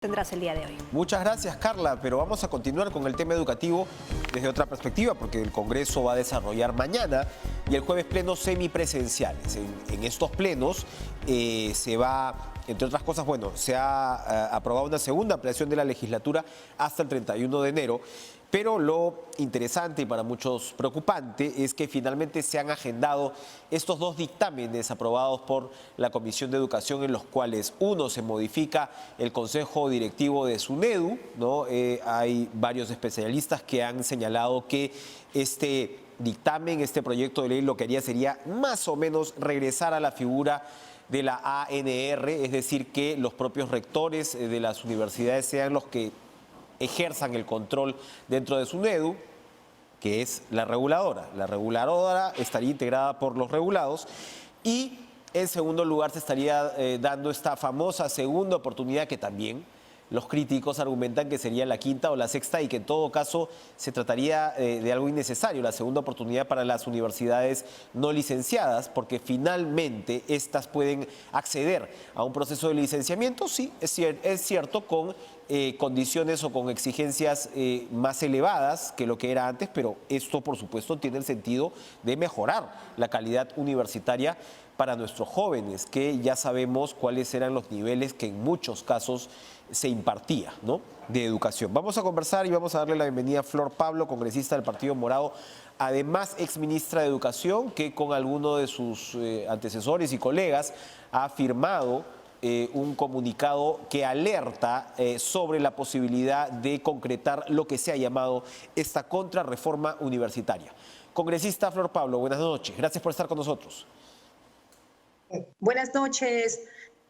tendrás el día de hoy. Muchas gracias, Carla, pero vamos a continuar con el tema educativo desde otra perspectiva, porque el Congreso va a desarrollar mañana y el jueves plenos semipresenciales. En estos plenos se va, entre otras cosas, bueno, se ha aprobado una segunda ampliación de la legislatura hasta el 31 de enero, pero lo interesante y para muchos preocupante es que finalmente se han agendado estos dos dictámenes aprobados por la Comisión de Educación, en los cuales uno se modifica el Consejo Directivo de SUNEDU, ¿no? Hay varios especialistas que han señalado que este dictamen, este proyecto de ley, lo que haría sería más o menos regresar a la figura de la ANR, es decir, que los propios rectores de las universidades sean los que ejerzan el control dentro de SUNEDU, que es la reguladora. La reguladora estaría integrada por los regulados y en segundo lugar se estaría dando esta famosa segunda oportunidad que también los críticos argumentan que sería la quinta o la sexta y que en todo caso se trataría de algo innecesario, la segunda oportunidad para las universidades no licenciadas, porque finalmente estas pueden acceder a un proceso de licenciamiento, sí, es cierto, con condiciones o con exigencias más elevadas que lo que era antes, pero esto por supuesto tiene el sentido de mejorar la calidad universitaria para nuestros jóvenes, que ya sabemos cuáles eran los niveles que en muchos casos se impartía, ¿no?, de educación. Vamos a conversar y vamos a darle la bienvenida a Flor Pablo, congresista del Partido Morado, además exministra de Educación, que con alguno de sus antecesores y colegas ha firmado un comunicado que alerta sobre la posibilidad de concretar lo que se ha llamado esta contrarreforma universitaria. Congresista Flor Pablo, buenas noches. Gracias por estar con nosotros. Buenas noches,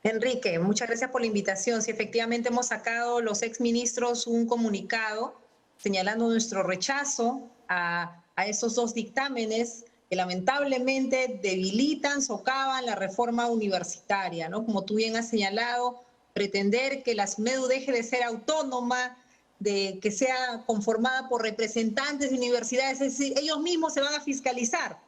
Enrique. Muchas gracias por la invitación. Sí, efectivamente hemos sacado los exministros un comunicado señalando nuestro rechazo a esos dos dictámenes que lamentablemente debilitan, socavan la reforma universitaria, ¿no? Como tú bien has señalado, pretender que la SUNEDU deje de ser autónoma, de que sea conformada por representantes de universidades, es decir, ellos mismos se van a fiscalizar.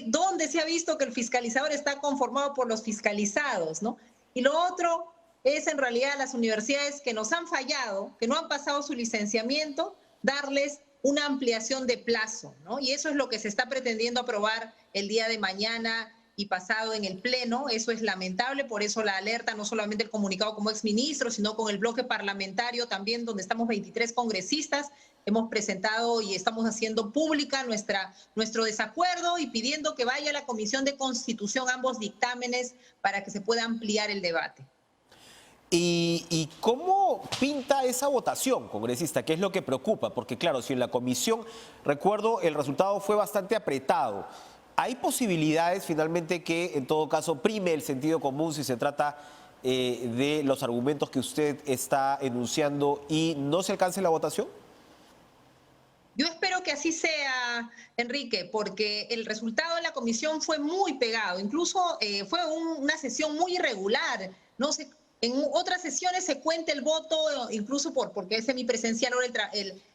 ¿Dónde se ha visto que el fiscalizador está conformado por los fiscalizados, ¿no? Y lo otro es en realidad las universidades que nos han fallado, que no han pasado su licenciamiento, darles una ampliación de plazo, ¿no? Y eso es lo que se está pretendiendo aprobar el día de mañana y pasado en el Pleno. Eso es lamentable, por eso la alerta, no solamente el comunicado como exministro, sino con el bloque parlamentario también, donde estamos 23 congresistas, hemos presentado y estamos haciendo pública nuestro desacuerdo y pidiendo que vaya a la Comisión de Constitución ambos dictámenes para que se pueda ampliar el debate. ¿Y cómo pinta esa votación, congresista? ¿Qué es lo que preocupa? Porque claro, si en la comisión, recuerdo, el resultado fue bastante apretado, ¿hay posibilidades finalmente que en todo caso prime el sentido común si se trata de los argumentos que usted está enunciando y no se alcance la votación? Yo espero que así sea, Enrique, porque el resultado de la comisión fue muy pegado, incluso fue una sesión muy irregular. No sé, en otras sesiones se cuenta el voto, incluso porque es semipresencial ahora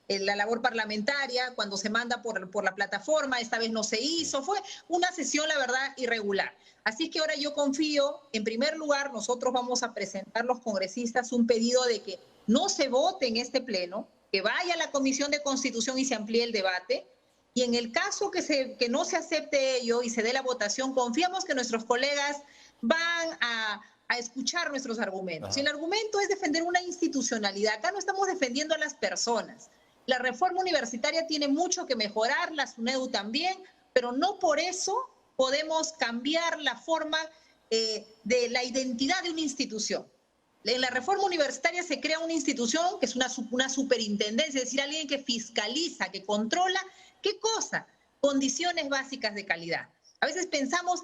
la labor parlamentaria, cuando se manda por la plataforma, esta vez no se hizo, fue una sesión, la verdad, irregular. Así que ahora yo confío, en primer lugar, nosotros vamos a presentar los congresistas un pedido de que no se vote en este pleno, que vaya a la Comisión de Constitución y se amplíe el debate. Y en el caso que no se acepte ello y se dé la votación, confiamos que nuestros colegas van a escuchar nuestros argumentos. Ajá. Y el argumento es defender una institucionalidad. Acá no estamos defendiendo a las personas. La reforma universitaria tiene mucho que mejorar, la SUNEDU también, pero no por eso podemos cambiar la forma de la identidad de una institución. En la reforma universitaria se crea una institución que es una superintendencia, es decir, alguien que fiscaliza, que controla, ¿qué cosa? Condiciones básicas de calidad. A veces pensamos,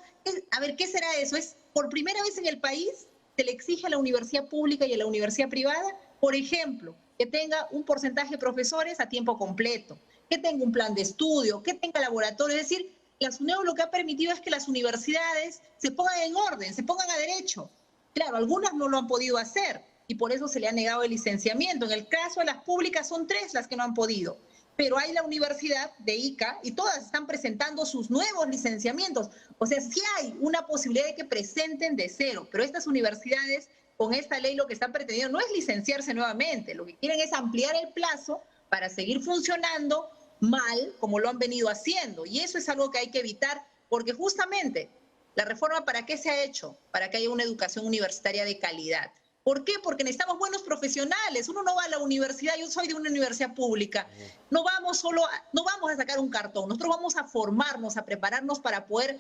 a ver, ¿qué será eso? Es por primera vez en el país se le exige a la universidad pública y a la universidad privada, por ejemplo, que tenga un porcentaje de profesores a tiempo completo, que tenga un plan de estudio, que tenga laboratorio, es decir, la SUNEDU lo que ha permitido es que las universidades se pongan en orden, se pongan a derecho. Claro, algunas no lo han podido hacer y por eso se le ha negado el licenciamiento. En el caso de las públicas son 3 las que no han podido, pero hay la Universidad de Ica y todas están presentando sus nuevos licenciamientos. O sea, sí hay una posibilidad de que presenten de cero, pero estas universidades con esta ley lo que están pretendiendo no es licenciarse nuevamente, lo que quieren es ampliar el plazo para seguir funcionando mal como lo han venido haciendo. Y eso es algo que hay que evitar, porque justamente la reforma, ¿para qué se ha hecho? Para que haya una educación universitaria de calidad. ¿Por qué? Porque necesitamos buenos profesionales. Uno no va a la universidad, yo soy de una universidad pública, no vamos a sacar un cartón, nosotros vamos a formarnos, a prepararnos para poder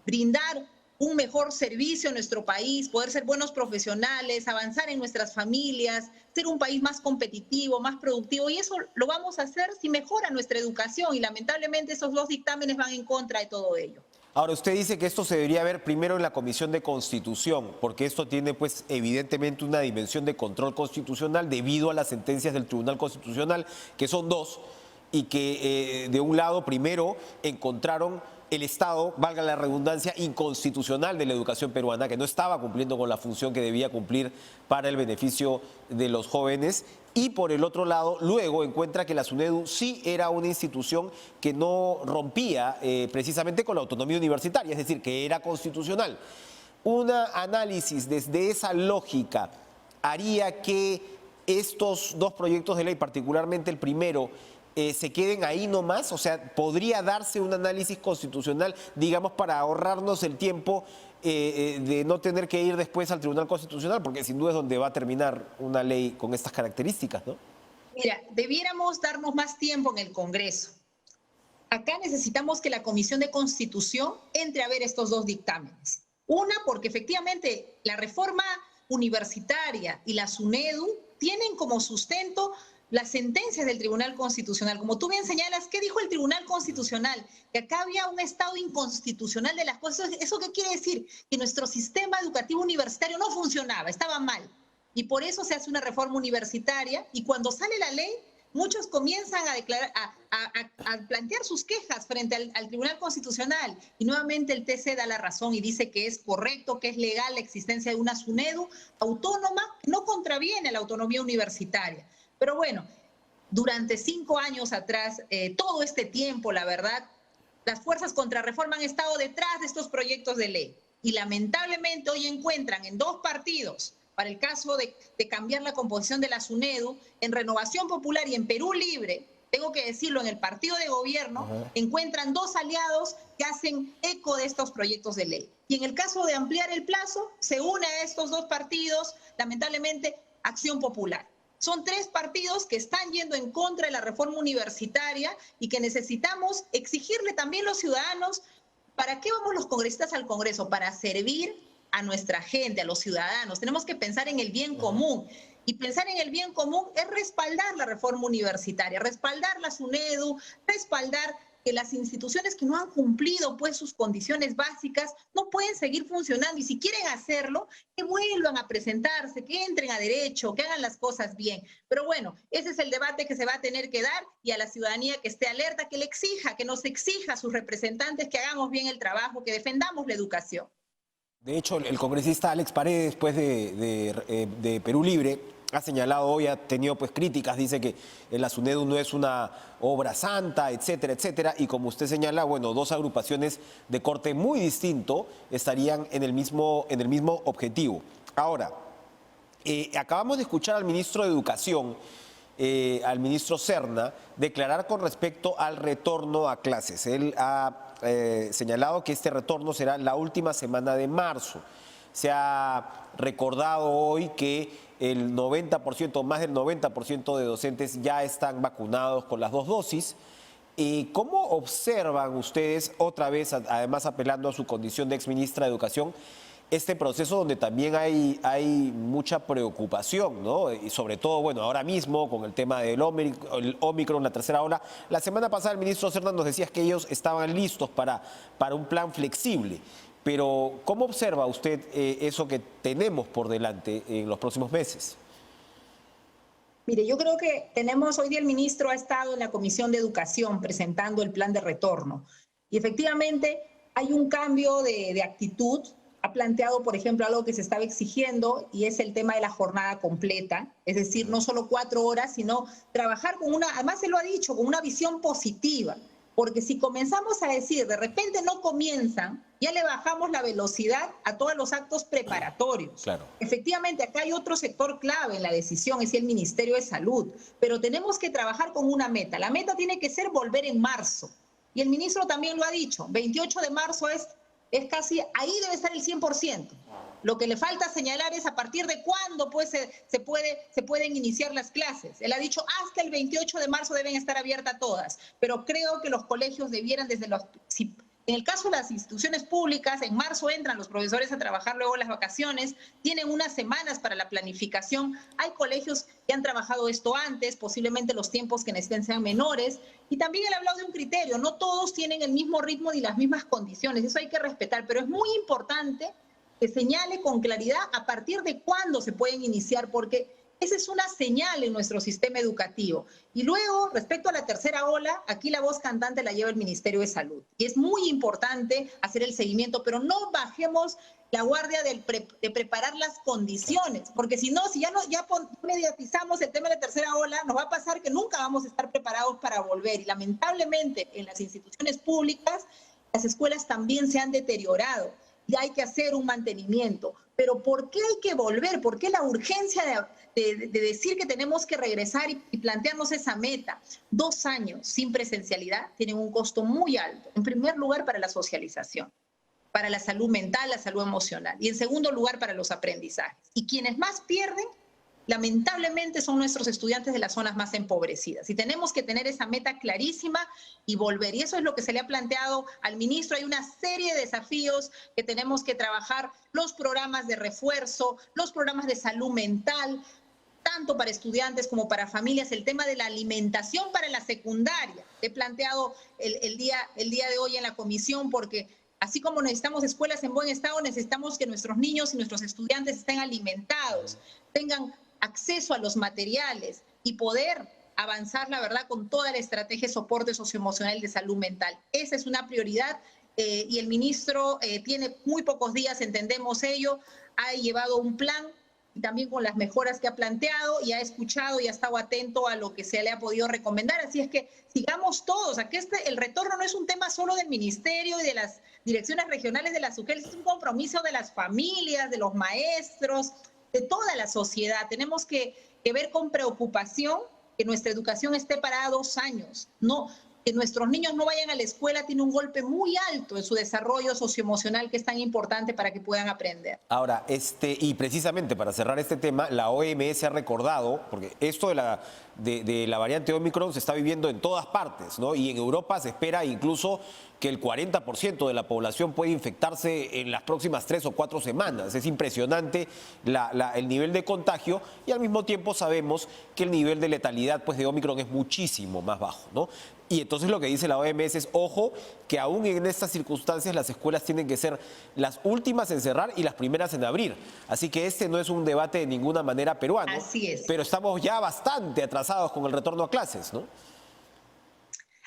brindar un mejor servicio a nuestro país, poder ser buenos profesionales, avanzar en nuestras familias, ser un país más competitivo, más productivo, y eso lo vamos a hacer si mejora nuestra educación, y lamentablemente esos dos dictámenes van en contra de todo ello. Ahora, usted dice que esto se debería ver primero en la Comisión de Constitución, porque esto tiene, pues, evidentemente una dimensión de control constitucional debido a las sentencias del Tribunal Constitucional, que son dos, y que de un lado, primero, encontraron el Estado, valga la redundancia, inconstitucional de la educación peruana, que no estaba cumpliendo con la función que debía cumplir para el beneficio de los jóvenes. Y por el otro lado, luego encuentra que la SUNEDU sí era una institución que no rompía precisamente con la autonomía universitaria, es decir, que era constitucional. Un análisis desde esa lógica haría que estos dos proyectos de ley, particularmente el primero, se queden ahí nomás. O sea, ¿podría darse un análisis constitucional, digamos, para ahorrarnos el tiempo de no tener que ir después al Tribunal Constitucional? Porque sin duda es donde va a terminar una ley con estas características, ¿no? Mira, debiéramos darnos más tiempo en el Congreso. Acá necesitamos que la Comisión de Constitución entre a ver estos dos dictámenes. Una, porque efectivamente la reforma universitaria y la SUNEDU tienen como sustento las sentencias del Tribunal Constitucional. Como tú bien señalas, ¿qué dijo el Tribunal Constitucional? Que acá había un estado inconstitucional de las cosas. ¿Eso qué quiere decir? Que nuestro sistema educativo universitario no funcionaba, estaba mal. Y por eso se hace una reforma universitaria, y cuando sale la ley, muchos comienzan a declarar, a plantear sus quejas frente al Tribunal Constitucional. Y nuevamente el TC da la razón y dice que es correcto, que es legal la existencia de una SUNEDU autónoma, que no contraviene a la autonomía universitaria. Pero bueno, durante 5 años atrás, todo este tiempo, la verdad, las fuerzas contrarreforma han estado detrás de estos proyectos de ley. Y lamentablemente hoy encuentran en dos partidos, para el caso de cambiar la composición de la SUNEDU, en Renovación Popular y en Perú Libre, tengo que decirlo, en el partido de gobierno, encuentran dos aliados que hacen eco de estos proyectos de ley. Y en el caso de ampliar el plazo, se une a estos dos partidos, lamentablemente, Acción Popular. Son 3 partidos que están yendo en contra de la reforma universitaria y que necesitamos exigirle también los ciudadanos. ¿Para qué vamos los congresistas al Congreso? Para servir a nuestra gente, a los ciudadanos. Tenemos que pensar en el bien común. Y pensar en el bien común es respaldar la reforma universitaria, respaldar la SUNEDU, respaldar que las instituciones que no han cumplido pues sus condiciones básicas no pueden seguir funcionando, y si quieren hacerlo, que vuelvan a presentarse, que entren a derecho, que hagan las cosas bien. Pero bueno, ese es el debate que se va a tener que dar, y a la ciudadanía que esté alerta, que le exija, que nos exija a sus representantes que hagamos bien el trabajo, que defendamos la educación. De hecho, el congresista Alex Paredes, después de Perú Libre, ha señalado hoy, ha tenido pues críticas, dice que la SUNEDU no es una obra santa, etcétera, etcétera. Y como usted señala, bueno, dos agrupaciones de corte muy distinto estarían en el mismo objetivo. Ahora, acabamos de escuchar al ministro de Educación, al ministro Serna, declarar con respecto al retorno a clases. Él ha señalado que este retorno será la última semana de marzo. Se ha recordado hoy que el 90%, más del 90% de docentes ya están vacunados con las 2 dosis. ¿Cómo observan ustedes, otra vez, además apelando a su condición de exministra de Educación, este proceso donde también hay mucha preocupación, ¿no? Y sobre todo, bueno, ahora mismo con el tema del Omicron, la tercera ola. La semana pasada el ministro Serna nos decía que ellos estaban listos para un plan flexible. Pero, ¿cómo observa usted eso que tenemos por delante en los próximos meses? Mire, yo creo que hoy día el ministro ha estado en la Comisión de Educación presentando el plan de retorno. Y efectivamente hay un cambio de actitud. Ha planteado, por ejemplo, algo que se estaba exigiendo, y es el tema de la jornada completa. Es decir, no solo 4 horas, sino trabajar con además se lo ha dicho, con una visión positiva. Porque si comenzamos a decir, de repente no comienzan, ya le bajamos la velocidad a todos los actos preparatorios. Claro. Efectivamente, acá hay otro sector clave en la decisión, es el Ministerio de Salud, pero tenemos que trabajar con una meta. La meta tiene que ser volver en marzo. Y el ministro también lo ha dicho, 28 de marzo es casi, ahí debe estar el 100%. Lo que le falta señalar es a partir de cuándo pues, se pueden iniciar las clases. Él ha dicho hasta el 28 de marzo deben estar abiertas todas, pero creo que los colegios debieran en el caso de las instituciones públicas, en marzo entran los profesores a trabajar luego las vacaciones, tienen unas semanas para la planificación. Hay colegios que han trabajado esto antes, posiblemente los tiempos que necesiten sean menores. Y también él ha hablado de un criterio, no todos tienen el mismo ritmo ni las mismas condiciones, eso hay que respetar, pero es muy importante que señale con claridad a partir de cuándo se pueden iniciar, porque esa es una señal en nuestro sistema educativo. Y luego, respecto a la tercera ola, aquí la voz cantante la lleva el Ministerio de Salud. Y es muy importante hacer el seguimiento, pero no bajemos la guardia de preparar las condiciones, porque si no, si ya mediatizamos el tema de la tercera ola, nos va a pasar que nunca vamos a estar preparados para volver. Y lamentablemente, en las instituciones públicas, las escuelas también se han deteriorado. Y hay que hacer un mantenimiento. Pero ¿por qué hay que volver? ¿Por qué la urgencia de decir que tenemos que regresar y plantearnos esa meta? 2 años sin presencialidad tienen un costo muy alto. En primer lugar, para la socialización, para la salud mental, la salud emocional. Y en segundo lugar, para los aprendizajes. Y quienes más pierden, lamentablemente, son nuestros estudiantes de las zonas más empobrecidas. Y tenemos que tener esa meta clarísima y volver. Y eso es lo que se le ha planteado al ministro. Hay una serie de desafíos que tenemos que trabajar, los programas de refuerzo, los programas de salud mental, tanto para estudiantes como para familias, el tema de la alimentación para la secundaria. He planteado el día de hoy en la comisión porque así como necesitamos escuelas en buen estado, necesitamos que nuestros niños y nuestros estudiantes estén alimentados, tengan acceso a los materiales y poder avanzar, la verdad, con toda la estrategia de soporte socioemocional de salud mental. Esa es una prioridad y el ministro tiene muy pocos días, entendemos ello, ha llevado un plan y también con las mejoras que ha planteado y ha escuchado y ha estado atento a lo que se le ha podido recomendar. Así es que sigamos todos. Aquí el retorno no es un tema solo del ministerio y de las direcciones regionales de la SUGEL, es un compromiso de las familias, de los maestros, de toda la sociedad. Tenemos que ver con preocupación que nuestra educación esté parada 2 años. Que nuestros niños no vayan a la escuela tiene un golpe muy alto en su desarrollo socioemocional que es tan importante para que puedan aprender. Ahora, y precisamente para cerrar este tema, la OMS ha recordado, porque esto de la variante Omicron se está viviendo en todas partes, ¿no? Y en Europa se espera incluso que el 40% de la población puede infectarse en las próximas 3 o 4 semanas. Es impresionante el nivel de contagio y al mismo tiempo sabemos que el nivel de letalidad pues, de Omicron es muchísimo más bajo, ¿no? Y entonces lo que dice la OMS es, ojo, que aún en estas circunstancias las escuelas tienen que ser las últimas en cerrar y las primeras en abrir. Así que este no es un debate de ninguna manera peruano. Así es. Pero estamos ya bastante atrasados con el retorno a clases, ¿no?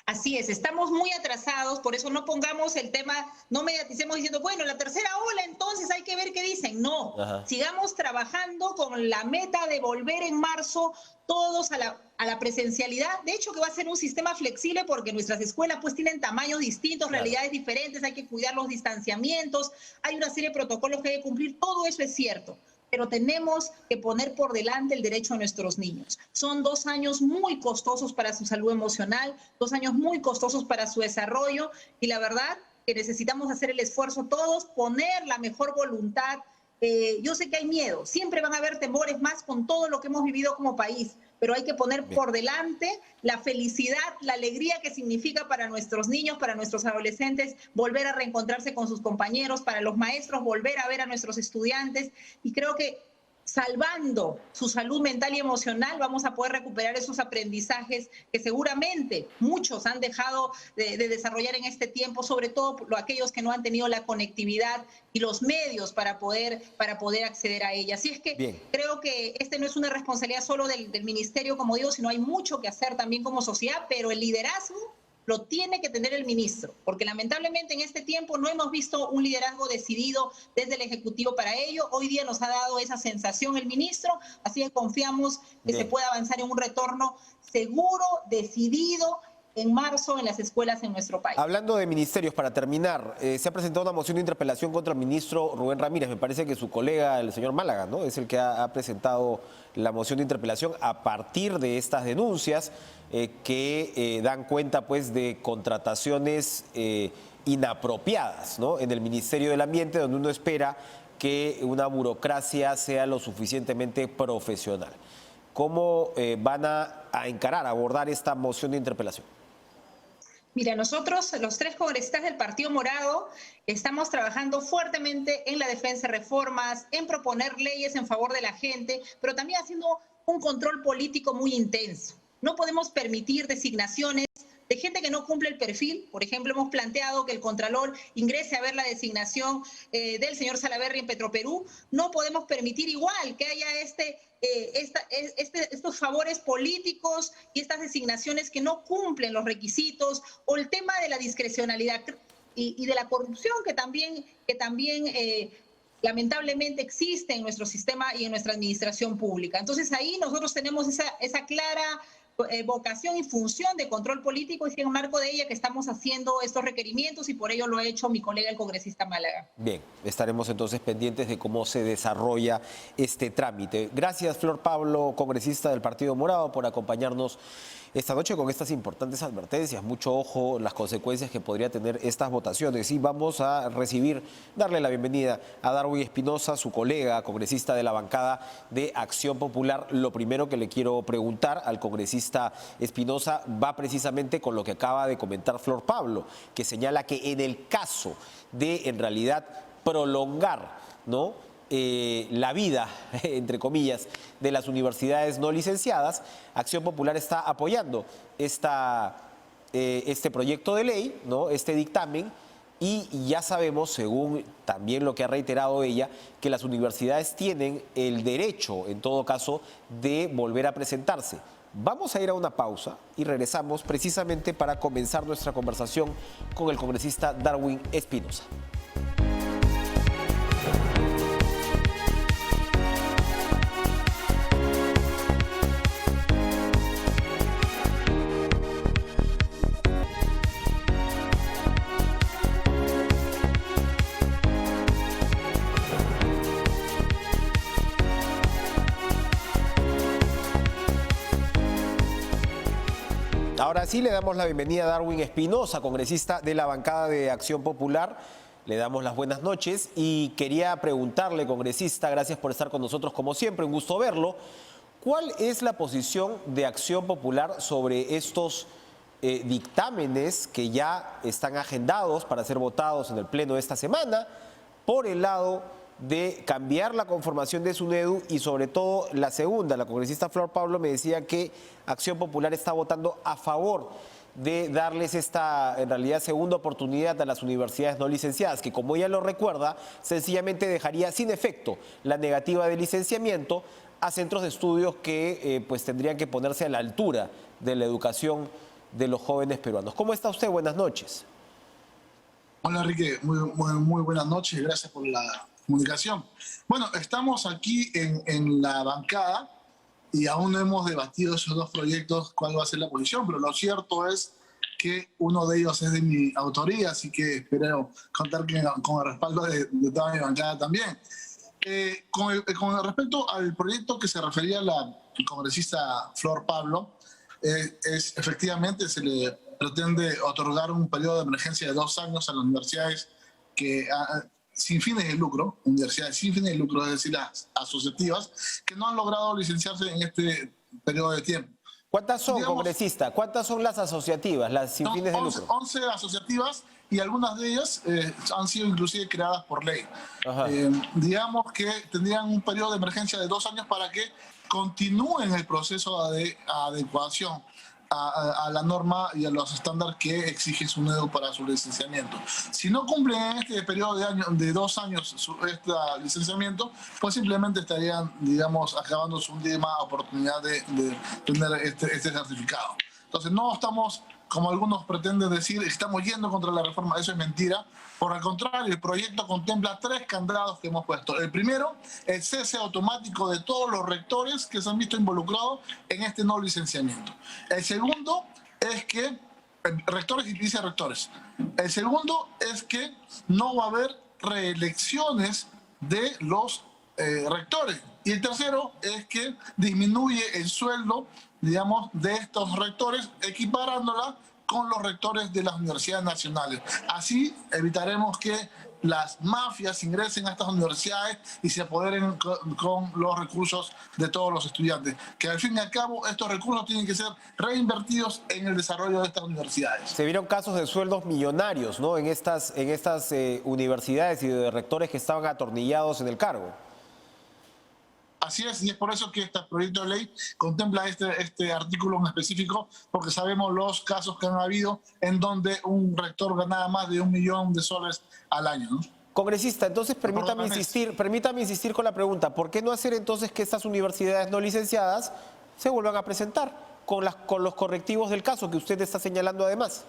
Así es, estamos muy atrasados, por eso no pongamos el tema, no mediaticemos diciendo, bueno, la tercera ola, entonces hay que ver qué dicen. No, sigamos trabajando con la meta de volver en marzo todos a la presencialidad. De hecho, que va a ser un sistema flexible porque nuestras escuelas pues tienen tamaños distintos, realidades diferentes, hay que cuidar los distanciamientos, hay una serie de protocolos que hay que cumplir, todo eso es cierto. Pero tenemos que poner por delante el derecho a nuestros niños. Son 2 años muy costosos para su salud emocional, 2 años muy costosos para su desarrollo y la verdad que necesitamos hacer el esfuerzo todos, poner la mejor voluntad. Yo sé que hay miedo, siempre van a haber temores más con todo lo que hemos vivido como país, pero hay que poner por delante la felicidad, la alegría que significa para nuestros niños, para nuestros adolescentes, volver a reencontrarse con sus compañeros, para los maestros, volver a ver a nuestros estudiantes. Y creo que salvando su salud mental y emocional, vamos a poder recuperar esos aprendizajes que seguramente muchos han dejado de desarrollar en este tiempo, sobre todo aquellos que no han tenido la conectividad y los medios para poder acceder a ella. Así es que creo que este no es una responsabilidad solo del ministerio, como digo, sino hay mucho que hacer también como sociedad, pero el liderazgo lo tiene que tener el ministro, porque lamentablemente en este tiempo no hemos visto un liderazgo decidido desde el Ejecutivo para ello. Hoy día nos ha dado esa sensación el ministro, así que confiamos que se pueda avanzar en un retorno seguro, decidido en marzo en las escuelas en nuestro país. Hablando de ministerios, para terminar, se ha presentado una moción de interpelación contra el ministro Rubén Ramírez. Me parece que su colega, el señor Málaga, ¿no?, es el que ha presentado la moción de interpelación a partir de estas denuncias que dan cuenta, pues, de contrataciones inapropiadas, ¿no?, en el Ministerio del Ambiente, donde uno espera que una burocracia sea lo suficientemente profesional. ¿Cómo van a encarar, a abordar esta moción de interpelación? Mira, nosotros, los 3 congresistas del Partido Morado, estamos trabajando fuertemente en la defensa de reformas, en proponer leyes en favor de la gente, pero también haciendo un control político muy intenso. No podemos permitir designaciones de gente que no cumple el perfil. Por ejemplo, hemos planteado que el Contralor ingrese a ver la designación del señor Salaverry en Petroperú. No podemos permitir igual que haya estos favores políticos y estas designaciones que no cumplen los requisitos, o el tema de la discrecionalidad y de la corrupción que también lamentablemente existe en nuestro sistema y en nuestra administración pública. Entonces ahí nosotros tenemos esa clara vocación y función de control político, y es en el marco de ella que estamos haciendo estos requerimientos, y por ello lo ha hecho mi colega el congresista Málaga. Bien, estaremos entonces pendientes de cómo se desarrolla este trámite. Gracias, Flor Pablo, congresista del Partido Morado, por acompañarnos esta noche con estas importantes advertencias. Mucho ojo las consecuencias que podría tener estas votaciones. Y vamos a darle la bienvenida a Darwin Espinosa, su colega, congresista de la bancada de Acción Popular. Lo primero que le quiero preguntar al congresista Espinosa va precisamente con lo que acaba de comentar Flor Pablo, que señala que en el caso de, en realidad, prolongar, ¿no?, la vida, entre comillas, de las universidades no licenciadas, Acción Popular está apoyando este proyecto de ley, ¿no?, este dictamen, y ya sabemos, según también lo que ha reiterado ella, que las universidades tienen el derecho, en todo caso, de volver a presentarse. Vamos a ir a una pausa y regresamos precisamente para comenzar nuestra conversación con el congresista Darwin Espinosa. Ahora sí le damos la bienvenida a Darwin Espinosa, congresista de la bancada de Acción Popular. Le damos las buenas noches y quería preguntarle, congresista, gracias por estar con nosotros como siempre, un gusto verlo. ¿Cuál es la posición de Acción Popular sobre estos dictámenes que ya están agendados para ser votados en el pleno de esta semana, por el lado de cambiar la conformación de SUNEDU, y sobre todo la segunda? La congresista Flor Pablo me decía que Acción Popular está votando a favor de darles esta, en realidad, segunda oportunidad a las universidades no licenciadas, que, como ella lo recuerda, sencillamente dejaría sin efecto la negativa de licenciamiento a centros de estudios que pues tendrían que ponerse a la altura de la educación de los jóvenes peruanos. ¿Cómo está usted? Buenas noches. Hola, Enrique, muy buenas noches, gracias por la comunicación. Bueno, estamos aquí en la bancada y aún no hemos debatido esos dos proyectos, cuál va a ser la posición, pero lo cierto es que uno de ellos es de mi autoría, así que espero contar con el respaldo de toda mi bancada también. Con respecto al proyecto que se refería la congresista Flor Pablo, efectivamente se le pretende otorgar un periodo de emergencia de 2 años a las universidades sin fines de lucro, universidades sin fines de lucro, es decir, las asociativas, que no han logrado licenciarse en este periodo de tiempo. ¿Cuántas son, congresista? ¿Cuántas son las asociativas, las sin fines de lucro? 11 asociativas, y algunas de ellas han sido inclusive creadas por ley. Digamos que tendrían un periodo de emergencia de 2 años para que continúen el proceso de adecuación a la norma y a los estándares que exige SUNEDU para su licenciamiento. Si no cumplen en este periodo de 2 años este licenciamiento, pues simplemente estarían, digamos, acabando su última oportunidad de tener este certificado. Entonces no estamos, como algunos pretenden decir, estamos yendo contra la reforma. Eso es mentira. Por el contrario, el proyecto contempla 3 candados que hemos puesto. El primero, el cese automático de todos los rectores que se han visto involucrados en este no licenciamiento. El segundo es que rectores y vicerrectores. El segundo es que no va a haber reelecciones de los rectores. Y el tercero es que disminuye el sueldo, digamos, de estos rectores, equiparándola con los rectores de las universidades nacionales. Así evitaremos que las mafias ingresen a estas universidades y se apoderen con los recursos de todos los estudiantes. Que al fin y al cabo estos recursos tienen que ser reinvertidos en el desarrollo de estas universidades. Se vieron casos de sueldos millonarios, ¿no? En estas universidades y de rectores que estaban atornillados en el cargo. Así es, y es por eso que este proyecto de ley contempla este artículo en específico, porque sabemos los casos que han habido en donde un rector ganaba más de $1 millón al año, ¿no? Congresista, entonces permítame insistir con la pregunta. ¿Por qué no hacer entonces que estas universidades no licenciadas se vuelvan a presentar con los correctivos del caso que usted está señalando además?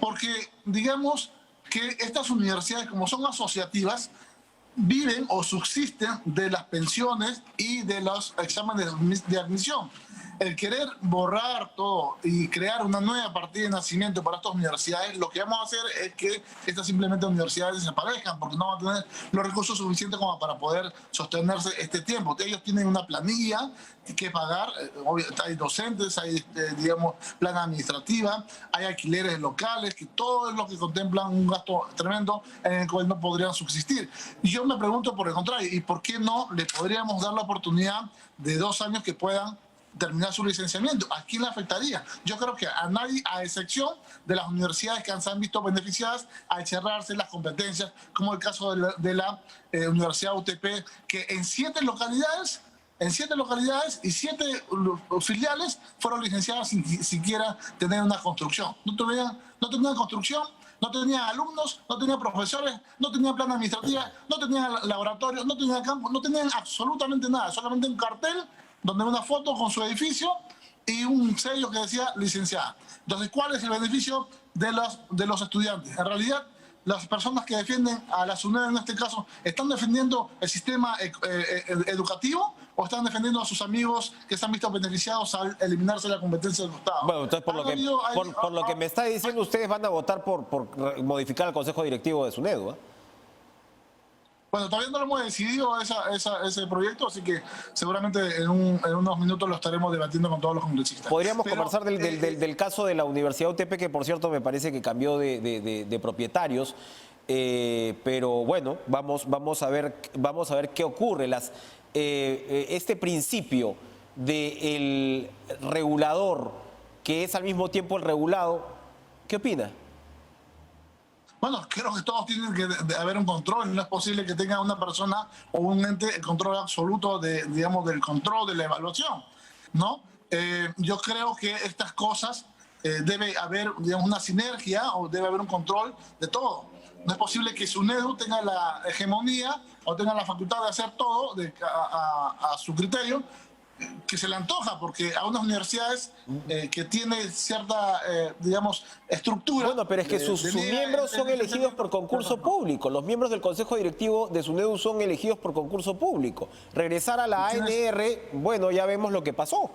Porque digamos que estas universidades, como son asociativas, viven o subsisten de las pensiones y de los exámenes de admisión. El querer borrar todo y crear una nueva partida de nacimiento para estas universidades, lo que vamos a hacer es que estas simplemente universidades desaparezcan, porque no van a tener los recursos suficientes como para poder sostenerse este tiempo. Ellos tienen una planilla que pagar, hay docentes, hay, digamos, plana administrativa, hay alquileres locales, que todo es lo que contemplan un gasto tremendo en el cual no podrían subsistir. Y yo me pregunto por el contrario, ¿y por qué no le podríamos dar la oportunidad de 2 años que puedan terminar su licenciamiento? ¿A quién le afectaría? Yo creo que a nadie, a excepción de las universidades que se han visto beneficiadas al cerrarse las competencias, como el caso de la Universidad UTP, que en 7 localidades y 7 filiales fueron licenciadas sin siquiera tener una construcción. No tenían construcción, no tenían alumnos, no tenían profesores, no tenían plan administrativa, no tenían laboratorios, no tenían campo, no tenían absolutamente nada, solamente un cartel donde una foto con su edificio y un sello que decía licenciada. Entonces, ¿cuál es el beneficio de los estudiantes? En realidad, las personas que defienden a la SUNEDU en este caso, ¿están defendiendo el sistema educativo o están defendiendo a sus amigos que se han visto beneficiados al eliminarse la competencia del Estado? Bueno, entonces por lo que me está diciendo, ustedes van a votar por modificar el Consejo Directivo de SUNEDU, ¿eh? Bueno, todavía no lo hemos decidido ese proyecto, así que seguramente en unos minutos lo estaremos debatiendo con todos los congresistas. Podríamos conversar del caso de la Universidad UTP, que por cierto me parece que cambió de propietarios, pero bueno, vamos a ver qué ocurre. Este principio del regulador, que es al mismo tiempo el regulado, ¿qué opina? Bueno, creo que todos tienen que haber un control. No es posible que tenga una persona o un ente el control absoluto del control de la evaluación, ¿no? Yo creo que estas cosas debe haber, digamos, una sinergia o debe haber un control de todo. No es posible que SUNEDU tenga la hegemonía o tenga la facultad de hacer todo a su criterio, que se le antoja, porque a unas universidades que tiene cierta, digamos, estructura... Bueno, pero es que sus miembros son elegidos por concurso público. Los miembros del Consejo Directivo de SUNEDU son elegidos por concurso público. Regresar a la ANR, bueno, ya vemos lo que pasó.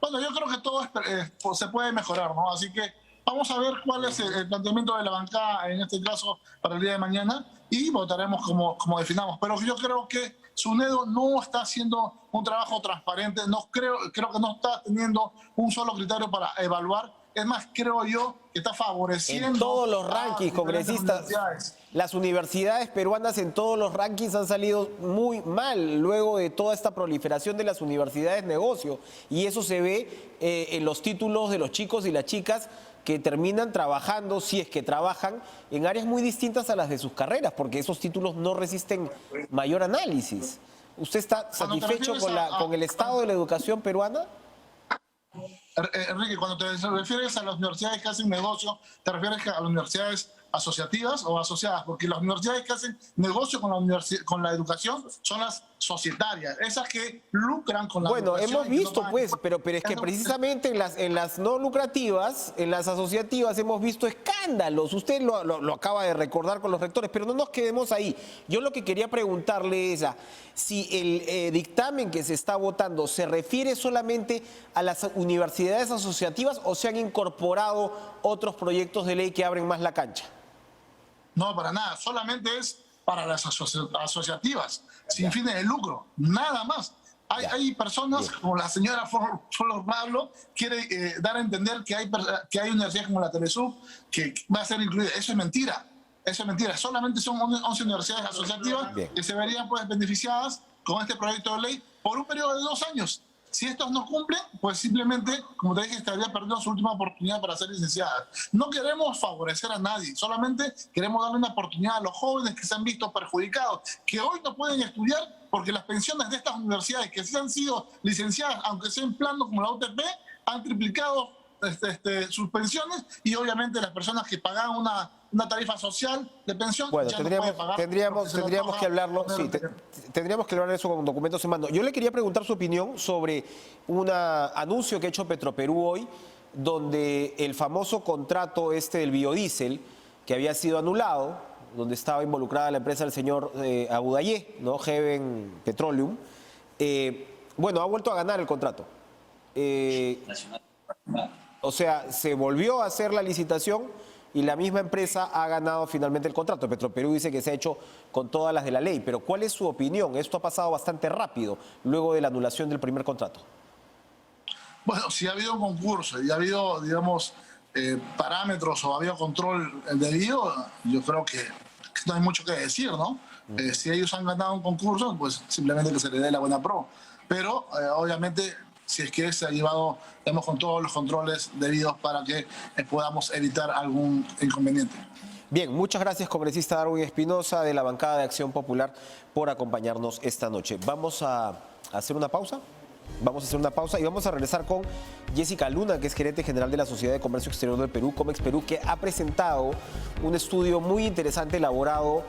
Bueno, yo creo que todo se puede mejorar, ¿no? Así que vamos a ver cuál es el planteamiento de la bancada, en este caso, para el día de mañana, y votaremos como definamos. Pero yo creo que SUNEDU no está haciendo un trabajo transparente, creo que no está teniendo un solo criterio para evaluar. Es más, creo yo que está favoreciendo... En todos los rankings, congresistas, las universidades peruanas en todos los rankings han salido muy mal luego de toda esta proliferación de las universidades negocio. Y eso se ve en los títulos de los chicos y las chicas que terminan trabajando, si es que trabajan, en áreas muy distintas a las de sus carreras, porque esos títulos no resisten mayor análisis. ¿Usted está satisfecho con el estado de la educación peruana? Enrique, cuando te refieres a las universidades que hacen negocio, ¿te refieres a las universidades asociativas o asociadas, porque las universidades que hacen negocio con la educación son las societarias, esas que lucran con la Bueno, educación. hemos visto, pues, pero es que precisamente en las no lucrativas, en las asociativas, hemos visto escándalos. Usted lo acaba de recordar con los rectores, pero no nos quedemos ahí. Yo lo que quería preguntarle es si el dictamen que se está votando se refiere solamente a las universidades asociativas o se han incorporado otros proyectos de ley que abren más la cancha. No, para nada, solamente es para las asociativas, sin fines de lucro, nada más. Hay personas, como la señora Flor Pablo, quiere dar a entender que hay universidades como la Telesub que va a ser incluida. Eso es mentira, solamente son 11 universidades asociativas que se verían pues beneficiadas con este proyecto de ley por un periodo de 2 años. Si estos no cumplen, pues simplemente, como te dije, estaría perdiendo su última oportunidad para ser licenciadas. No queremos favorecer a nadie, solamente queremos darle una oportunidad a los jóvenes que se han visto perjudicados, que hoy no pueden estudiar porque las pensiones de estas universidades que sí han sido licenciadas, aunque sea en plano como la UTP, han triplicado sus pensiones, y obviamente las personas que pagaban una tarifa social de pensión, bueno, ya no pueden pagar. tendríamos que hablarlo, sí, tendríamos que hablar de eso con documentos en mano. Yo le quería preguntar su opinión sobre un anuncio que ha hecho Petroperú hoy, donde el famoso contrato del biodiesel, que había sido anulado, donde estaba involucrada la empresa del señor Abudayé, ¿no? Heaven Petroleum, bueno, ha vuelto a ganar el contrato. O sea, se volvió a hacer la licitación y la misma empresa ha ganado finalmente el contrato. Petroperú dice que se ha hecho con todas las de la ley, pero ¿cuál es su opinión? Esto ha pasado bastante rápido luego de la anulación del primer contrato. Bueno, si ha habido un concurso y ha habido, digamos, parámetros o ha habido control debido, yo creo que no hay mucho que decir, ¿no? Si ellos han ganado un concurso, pues simplemente que se les dé la buena pro. Pero, obviamente, si es que se ha llevado, digamos, con todos los controles debidos para que podamos evitar algún inconveniente. Bien, muchas gracias, congresista Darwin Espinosa, de la bancada de Acción Popular, por acompañarnos esta noche. Vamos a hacer una pausa. Vamos a hacer una pausa y vamos a regresar con Jessica Luna, que es gerente general de la Sociedad de Comercio Exterior del Perú, Comex Perú, que ha presentado un estudio muy interesante elaborado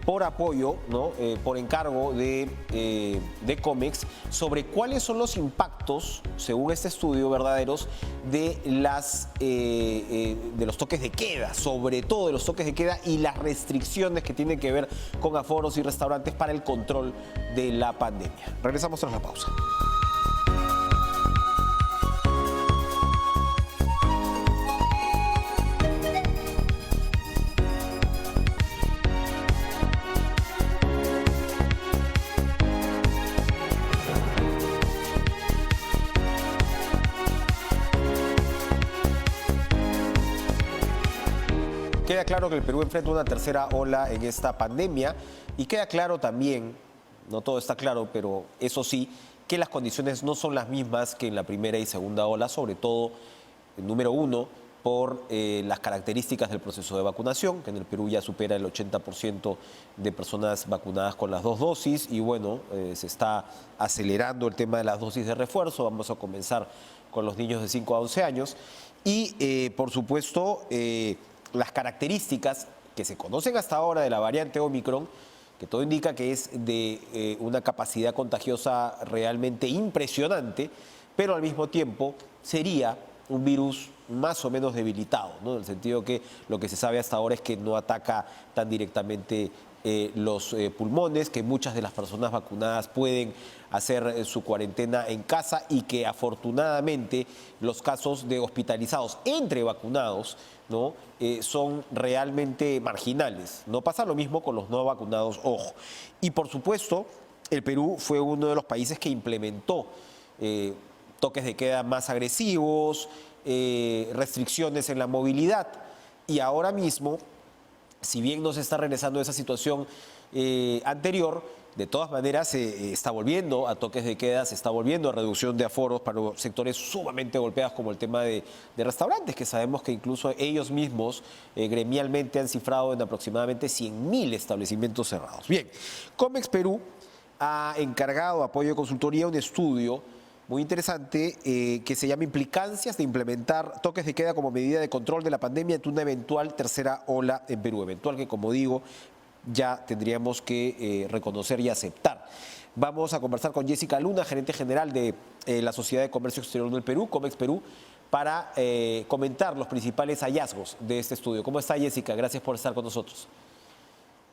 por apoyo, ¿no? Por encargo de Comex, sobre cuáles son los impactos, según este estudio, verdaderos de los toques de queda, sobre todo de los toques de queda y las restricciones que tienen que ver con aforos y restaurantes para el control de la pandemia. Regresamos tras la pausa. Queda claro que el Perú enfrenta una tercera ola en esta pandemia y queda claro también, no todo está claro, pero eso sí, que las condiciones no son las mismas que en la primera y segunda ola, sobre todo, número uno, por las características del proceso de vacunación, que en el Perú ya supera el 80% de personas vacunadas con las 2 dosis y bueno, se está acelerando el tema de las dosis de refuerzo. Vamos a comenzar con los niños de 5 a 11 años y por supuesto las características que se conocen hasta ahora de la variante Omicron, que todo indica que es de una capacidad contagiosa realmente impresionante, pero al mismo tiempo sería un virus más o menos debilitado, ¿no? En el sentido que lo que se sabe hasta ahora es que no ataca tan directamente los pulmones, que muchas de las personas vacunadas pueden hacer su cuarentena en casa y que afortunadamente los casos de hospitalizados entre vacunados, ¿no? Son realmente marginales. No pasa lo mismo con los no vacunados, ojo. Y por supuesto, el Perú fue uno de los países que implementó toques de queda más agresivos, restricciones en la movilidad. Y ahora mismo, si bien no se está regresando a esa situación anterior, de todas maneras se está volviendo a toques de queda, se está volviendo a reducción de aforos para los sectores sumamente golpeados como el tema de restaurantes, que sabemos que incluso ellos mismos gremialmente han cifrado en aproximadamente 100.000 establecimientos cerrados. Bien, Comex Perú ha encargado apoyo de consultoría un estudio muy interesante, que se llama Implicancias de implementar toques de queda como medida de control de la pandemia ante una eventual tercera ola en Perú. Eventual que, como digo, ya tendríamos que reconocer y aceptar. Vamos a conversar con Jessica Luna, gerente general de la Sociedad de Comercio Exterior del Perú, Comex Perú, para comentar los principales hallazgos de este estudio. ¿Cómo está, Jessica? Gracias por estar con nosotros.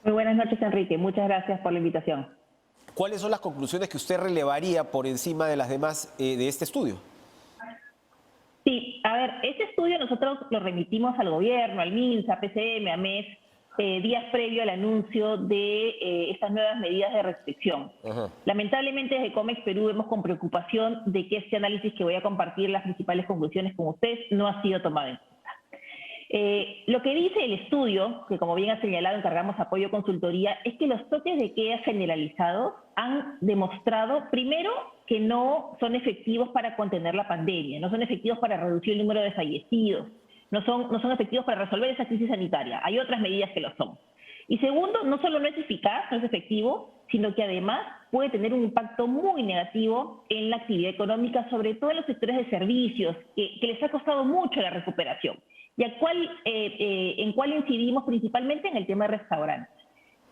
Muy buenas noches, Enrique. Muchas gracias por la invitación. ¿Cuáles son las conclusiones que usted relevaría por encima de las demás de este estudio? Sí, a ver, este estudio nosotros lo remitimos al gobierno, al MINSA, a PCM, a MES, días previo al anuncio de estas nuevas medidas de restricción. Ajá. Lamentablemente desde Comex Perú vemos con preocupación de que este análisis que voy a compartir, las principales conclusiones con ustedes, no ha sido tomado en cuenta. Lo que dice el estudio, que como bien ha señalado encargamos apoyo consultoría, es que los toques de queda generalizados han demostrado, primero, que no son efectivos para contener la pandemia, no son efectivos para reducir el número de fallecidos, no son efectivos para resolver esa crisis sanitaria. Hay otras medidas que lo son. Y segundo, no solo no es eficaz, no es efectivo, sino que además puede tener un impacto muy negativo en la actividad económica, sobre todo en los sectores de servicios, que les ha costado mucho la recuperación. ¿Y en cuál incidimos principalmente? En el tema de restaurantes.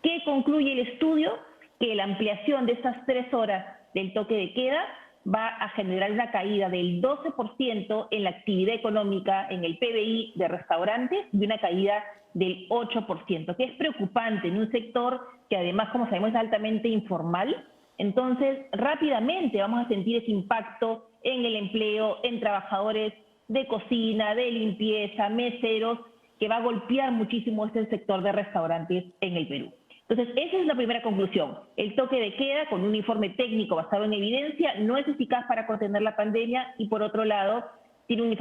¿Qué concluye el estudio? Que la ampliación de esas 3 horas del toque de queda va a generar una caída del 12% en la actividad económica, en el PBI de restaurantes, y una caída del 8%, que es preocupante en un sector que además, como sabemos, es altamente informal. Entonces, rápidamente vamos a sentir ese impacto en el empleo, en trabajadores de cocina, de limpieza, meseros, que va a golpear muchísimo este sector de restaurantes en el Perú. Entonces, esa es la primera conclusión. El toque de queda, con un informe técnico basado en evidencia, no es eficaz para contener la pandemia y, por otro lado, tiene un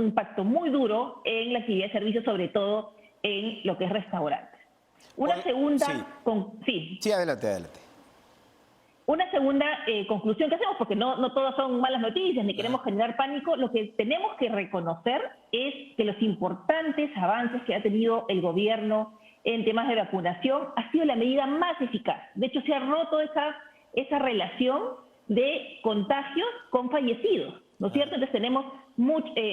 impacto muy duro en la actividad de servicios, sobre todo en lo que es restaurantes. Una segunda... Sí, adelante. Una segunda conclusión que hacemos, porque no todas son malas noticias, ni queremos generar pánico, lo que tenemos que reconocer es que los importantes avances que ha tenido el gobierno en temas de vacunación ha sido la medida más eficaz. De hecho, se ha roto esa relación de contagios con fallecidos, ¿no es cierto? Entonces tenemos,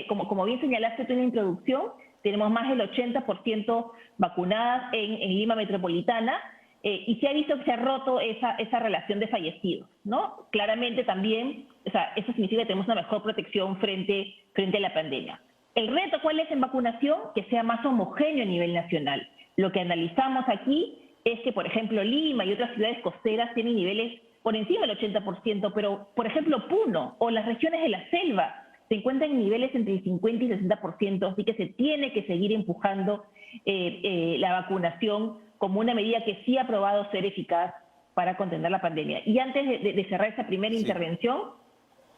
como bien señalaste tú en la introducción, tenemos más del 80% vacunadas en Lima Metropolitana, y se ha visto que se ha roto esa relación de fallecidos, ¿no? Claramente también, eso significa que tenemos una mejor protección frente a la pandemia. ¿El reto cuál es en vacunación? Que sea más homogéneo a nivel nacional. Lo que analizamos aquí es que, por ejemplo, Lima y otras ciudades costeras tienen niveles por encima del 80%, pero, por ejemplo, Puno o las regiones de la selva se encuentran en niveles entre el 50 y 60%, así que se tiene que seguir empujando la vacunación como una medida que sí ha probado ser eficaz para contener la pandemia. Y antes de cerrar esta primera intervención,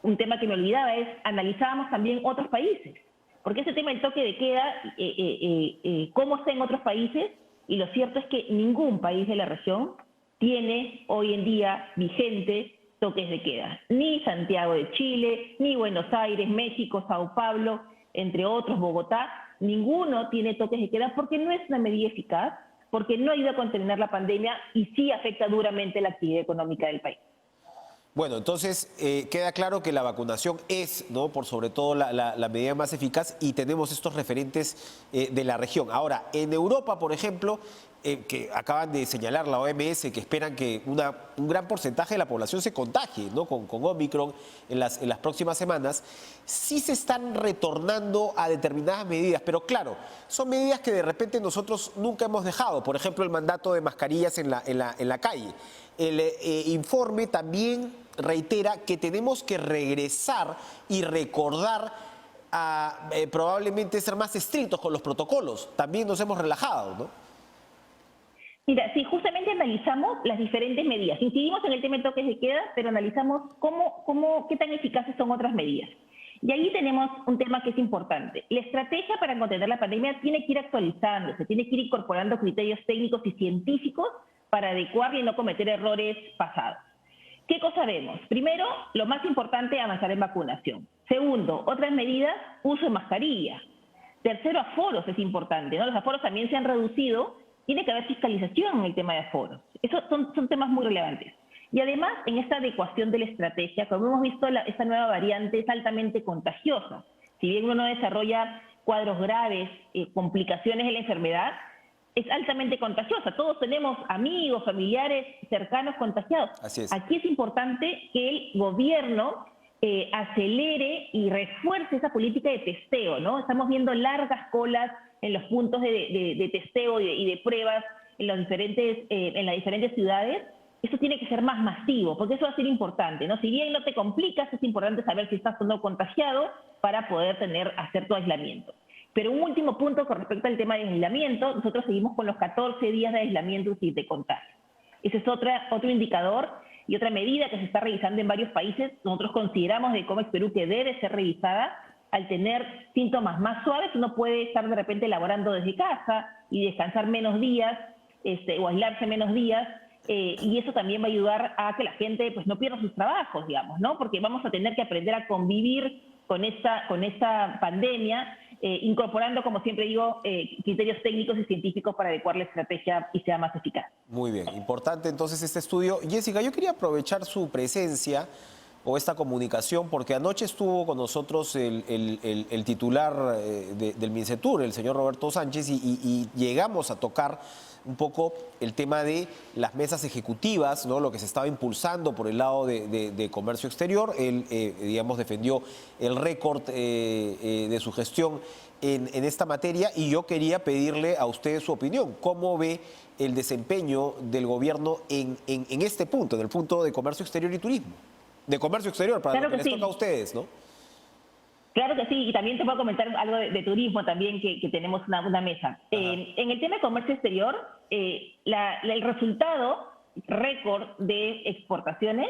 un tema que me olvidaba es, analizábamos también otros países, porque ese tema del toque de queda, cómo está en otros países, y lo cierto es que ningún país de la región tiene hoy en día vigente toques de queda. Ni Santiago de Chile, ni Buenos Aires, México, Sao Paulo, entre otros, Bogotá, ninguno tiene toques de queda porque no es una medida eficaz, porque no ayuda a contener la pandemia y sí afecta duramente la actividad económica del país. Bueno, entonces queda claro que la vacunación es, ¿no?, por sobre todo la medida más eficaz, y tenemos estos referentes de la región. Ahora, en Europa, por ejemplo, que acaban de señalar la OMS, que esperan que un gran porcentaje de la población se contagie, ¿no?, con Omicron en las próximas semanas, sí se están retornando a determinadas medidas, pero claro, son medidas que de repente nosotros nunca hemos dejado. Por ejemplo, el mandato de mascarillas en la calle. El informe también reitera que tenemos que regresar y recordar a probablemente ser más estrictos con los protocolos. También nos hemos relajado, ¿no? Mira, sí, justamente analizamos las diferentes medidas. Incidimos en el tema de toques de queda, pero analizamos qué tan eficaces son otras medidas. Y ahí tenemos un tema que es importante. La estrategia para contener la pandemia tiene que ir actualizándose, tiene que ir incorporando criterios técnicos y científicos para adecuarla y no cometer errores pasados. ¿Qué cosa vemos? Primero, lo más importante, avanzar en vacunación. Segundo, otras medidas, uso de mascarilla. Tercero, aforos es importante, ¿no? Los aforos también se han reducido, tiene que haber fiscalización en el tema de aforos. Esos son temas muy relevantes. Y además, en esta adecuación de la estrategia, como hemos visto, esta nueva variante es altamente contagiosa. Si bien uno no desarrolla cuadros graves, complicaciones de la enfermedad, es altamente contagiosa. Todos tenemos amigos, familiares cercanos contagiados. Así es. Aquí es importante que el gobierno acelere y refuerce esa política de testeo, ¿no? Estamos viendo largas colas en los puntos de testeo y de pruebas en las diferentes ciudades. Eso tiene que ser más masivo, porque eso va a ser importante, ¿no? Si bien no te complicas, es importante saber si estás o no contagiado para poder hacer tu aislamiento. Pero un último punto con respecto al tema de aislamiento, nosotros seguimos con los 14 días de aislamiento si te contagias. Ese es otro indicador y otra medida que se está revisando en varios países. Nosotros consideramos de Comex Perú que debe ser revisada. Al tener síntomas más suaves, uno puede estar de repente laborando desde casa y descansar menos días o aislarse menos días. Y eso también va a ayudar a que la gente pues no pierda sus trabajos, digamos, ¿no? Porque vamos a tener que aprender a convivir con esta pandemia, incorporando, como siempre digo, criterios técnicos y científicos para adecuar la estrategia y sea más eficaz. Muy bien, importante entonces este estudio. Jessica, yo quería aprovechar su presencia o esta comunicación, porque anoche estuvo con nosotros el titular del MINCETUR, el señor Roberto Sánchez, y llegamos a tocar un poco el tema de las mesas ejecutivas, ¿no? Lo que se estaba impulsando por el lado de comercio exterior. Él, digamos, defendió el récord de su gestión en esta materia, y yo quería pedirle a usted su opinión. ¿Cómo ve el desempeño del gobierno en este punto, en el punto de comercio exterior y turismo? De comercio exterior, para lo que les toca a ustedes, ¿no? Claro que sí, y también te puedo comentar algo de turismo también, que tenemos una mesa. En el tema de comercio exterior, el resultado récord de exportaciones,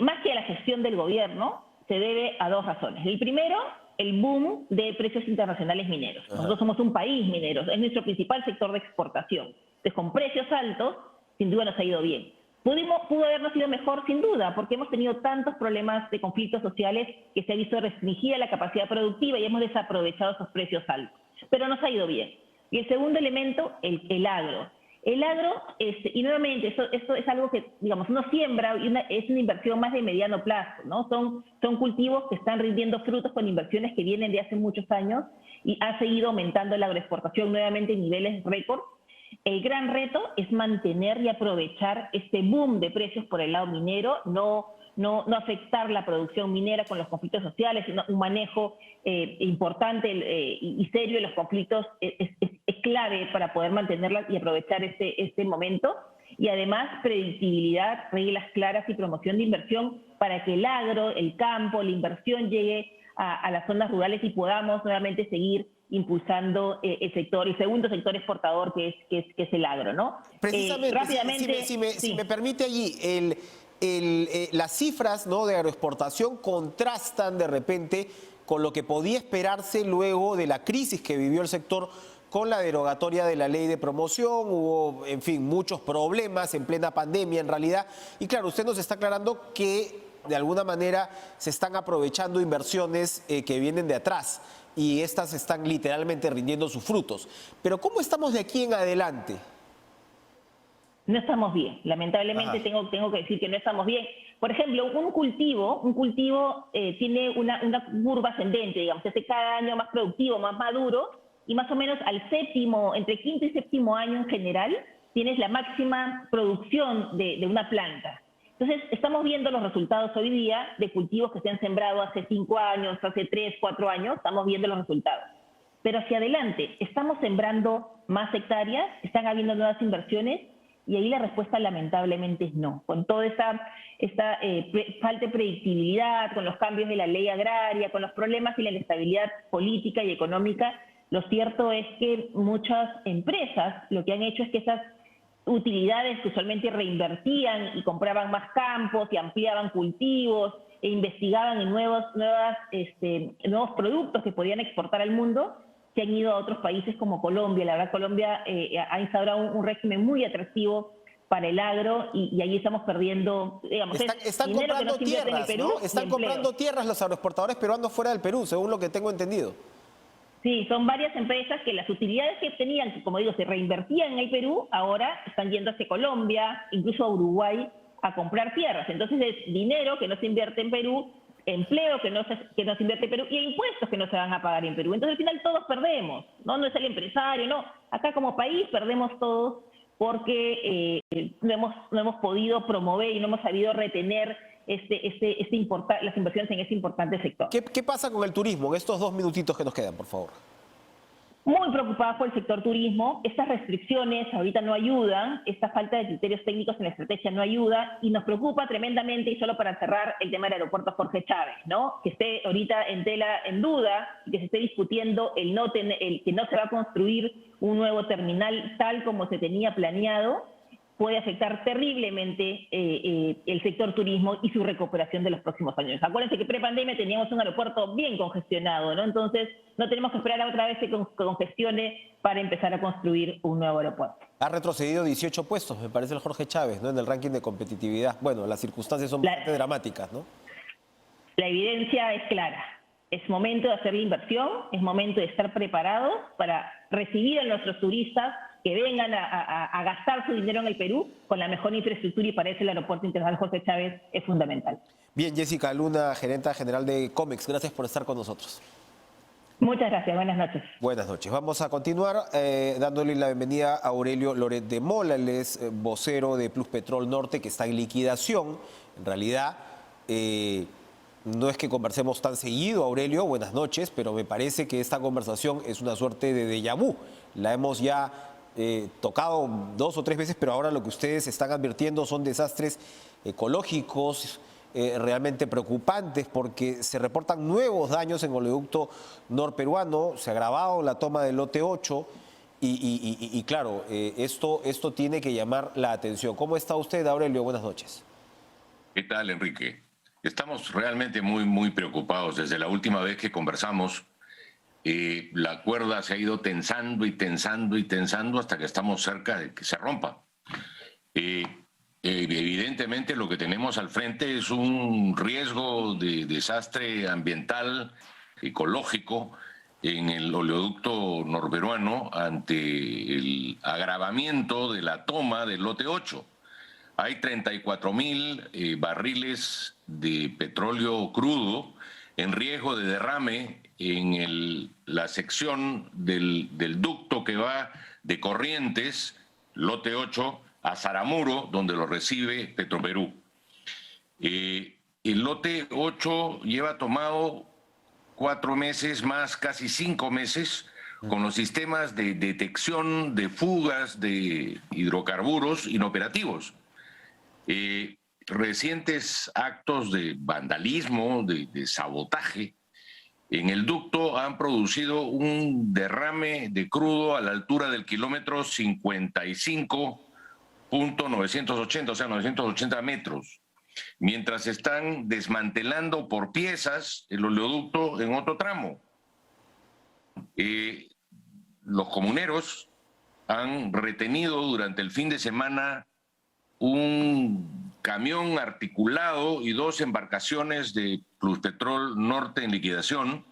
más que a la gestión del gobierno, se debe a dos razones. El primero, el boom de precios internacionales mineros. Nosotros somos un país minero, es nuestro principal sector de exportación. Entonces, con precios altos, sin duda nos ha ido bien. Pudo habernos ido mejor, sin duda, porque hemos tenido tantos problemas de conflictos sociales que se ha visto restringida la capacidad productiva y hemos desaprovechado esos precios altos. Pero nos ha ido bien. Y el segundo elemento, el agro. El agro, y nuevamente, esto es algo que, digamos, uno siembra y es una inversión más de mediano plazo, ¿no? Son cultivos que están rindiendo frutos con inversiones que vienen de hace muchos años y ha seguido aumentando la agroexportación nuevamente en niveles récord. El gran reto es mantener y aprovechar este boom de precios por el lado minero, no afectar la producción minera con los conflictos sociales, sino un manejo importante y serio de los conflictos es clave para poder mantenerlas y aprovechar este momento. Y además, predictibilidad, reglas claras y promoción de inversión para que el agro, el campo, la inversión llegue a las zonas rurales y podamos nuevamente seguir impulsando el segundo sector exportador que es el agro, ¿no? Precisamente, rápidamente, si me permite allí, las cifras, ¿no?, de agroexportación contrastan de repente con lo que podía esperarse luego de la crisis que vivió el sector con la derogatoria de la ley de promoción. Hubo, en fin, muchos problemas en plena pandemia en realidad. Y claro, usted nos está aclarando que de alguna manera se están aprovechando inversiones que vienen de atrás y estas están literalmente rindiendo sus frutos. Pero ¿cómo estamos de aquí en adelante? No estamos bien. Lamentablemente tengo que decir que no estamos bien. Por ejemplo, un cultivo tiene una curva ascendente, digamos, hace cada año más productivo, más maduro, y más o menos al séptimo, entre quinto y séptimo año en general, tienes la máxima producción de una planta. Entonces, estamos viendo los resultados hoy día de cultivos que se han sembrado hace 5 años, hace 3, 4 años, estamos viendo los resultados. Pero hacia adelante, ¿estamos sembrando más hectáreas? ¿Están habiendo nuevas inversiones? Y ahí la respuesta lamentablemente es no. Con toda esta falta de predictibilidad, con los cambios de la ley agraria, con los problemas y la inestabilidad política y económica, lo cierto es que muchas empresas lo que han hecho es que esas utilidades que usualmente reinvertían y compraban más campos y ampliaban cultivos e investigaban en nuevos productos que podían exportar al mundo, se han ido a otros países como Colombia. La verdad, Colombia ha instaurado un régimen muy atractivo para el agro y ahí estamos perdiendo, digamos, están comprando tierras, ¿no? Están comprando tierras los agroexportadores peruanos fuera del Perú, según lo que tengo entendido. Sí, son varias empresas que las utilidades que tenían, que como digo, se reinvertían en el Perú, ahora están yendo hacia Colombia, incluso a Uruguay, a comprar tierras. Entonces es dinero que no se invierte en Perú, empleo que no se invierte en Perú y impuestos que no se van a pagar en Perú. Entonces al final todos perdemos, ¿no? No es el empresario, no. Acá como país perdemos todos porque no hemos podido promover y no hemos sabido retener las inversiones en este importante sector. ¿Qué pasa con el turismo en estos 2 minutitos que nos quedan, por favor? Muy preocupadas por el sector turismo. Estas restricciones ahorita no ayudan, esta falta de criterios técnicos en la estrategia no ayuda y nos preocupa tremendamente, y solo para cerrar, el tema del aeropuerto Jorge Chávez, ¿no? Que esté ahorita en duda, que se esté discutiendo el que no se va a construir un nuevo terminal tal como se tenía planeado, puede afectar terriblemente el sector turismo y su recuperación de los próximos años. Acuérdense que pre-pandemia teníamos un aeropuerto bien congestionado, ¿no? Entonces no tenemos que esperar a otra vez que congestione para empezar a construir un nuevo aeropuerto. Ha retrocedido 18 puestos, me parece, el Jorge Chávez, ¿no? En el ranking de competitividad. Bueno, las circunstancias son bastante dramáticas, ¿no? La evidencia es clara. Es momento de hacer la inversión, es momento de estar preparados para recibir a nuestros turistas que vengan a gastar su dinero en el Perú con la mejor infraestructura, y para eso el Aeropuerto Internacional Jorge Chávez es fundamental. Bien, Jessica Luna, gerenta general de Comex, gracias por estar con nosotros. Muchas gracias, buenas noches. Buenas noches. Vamos a continuar dándole la bienvenida a Aurelio Loret de Mola, él es vocero de Pluspetrol Norte, que está en liquidación. En realidad, no es que conversemos tan seguido, Aurelio, buenas noches, pero me parece que esta conversación es una suerte de déjà vu. La hemos ya tocado 2 o 3 veces, pero ahora lo que ustedes están advirtiendo son desastres ecológicos realmente preocupantes, porque se reportan nuevos daños en el oleoducto norperuano, se ha agravado la toma del lote 8 y claro, esto tiene que llamar la atención. ¿Cómo está usted, Aurelio? Buenas noches. ¿Qué tal, Enrique? Estamos realmente muy preocupados. Desde la última vez que conversamos, la cuerda se ha ido tensando y tensando y tensando hasta que estamos cerca de que se rompa. Evidentemente lo que tenemos al frente es un riesgo de desastre ambiental, ecológico, en el oleoducto norperuano ante el agravamiento de la toma del lote 8. Hay 34.000 barriles de petróleo crudo en riesgo de derrame en la sección del ducto que va de Corrientes, lote 8, a Saramuro, donde lo recibe Petroperú. El lote 8 lleva tomado 4 meses más, casi 5 meses, con los sistemas de detección de fugas de hidrocarburos inoperativos. Recientes actos de vandalismo, de sabotaje en el ducto han producido un derrame de crudo a la altura del kilómetro 55.980, o sea, 980 metros, mientras están desmantelando por piezas el oleoducto en otro tramo. Los comuneros han retenido durante el fin de semana un camión articulado y 2 embarcaciones de Pluspetrol Norte en liquidación,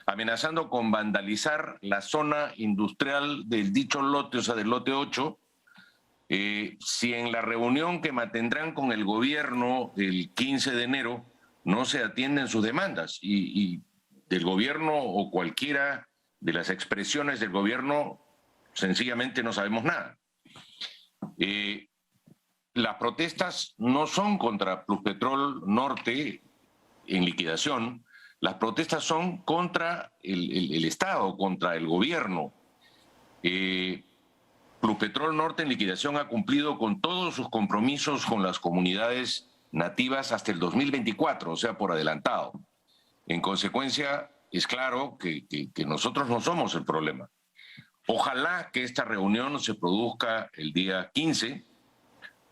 amenazando con vandalizar la zona industrial del dicho lote, o sea, del lote 8, si en la reunión que mantendrán con el gobierno el 15 de enero no se atienden sus demandas. Y del gobierno o cualquiera de las expresiones del gobierno, sencillamente no sabemos nada. Las protestas no son contra Pluspetrol Norte en liquidación, las protestas son contra el Estado, contra el gobierno. Pluspetrol Norte en liquidación ha cumplido con todos sus compromisos con las comunidades nativas hasta el 2024, o sea, por adelantado. En consecuencia, es claro que nosotros no somos el problema. Ojalá que esta reunión se produzca el día 15,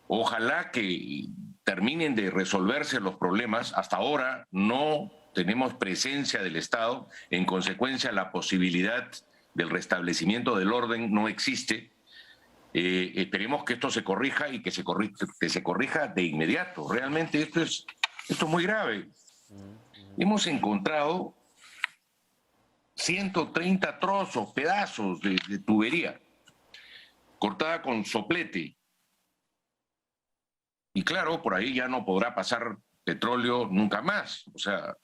ojalá que terminen de resolverse los problemas. Hasta ahora no tenemos presencia del Estado, en consecuencia la posibilidad del restablecimiento del orden no existe. Esperemos que esto se corrija y que se corrija de inmediato. Realmente esto es muy grave. Hemos encontrado 130 trozos, pedazos de tubería cortada con soplete. Y claro, por ahí ya no podrá pasar petróleo nunca más. O sea,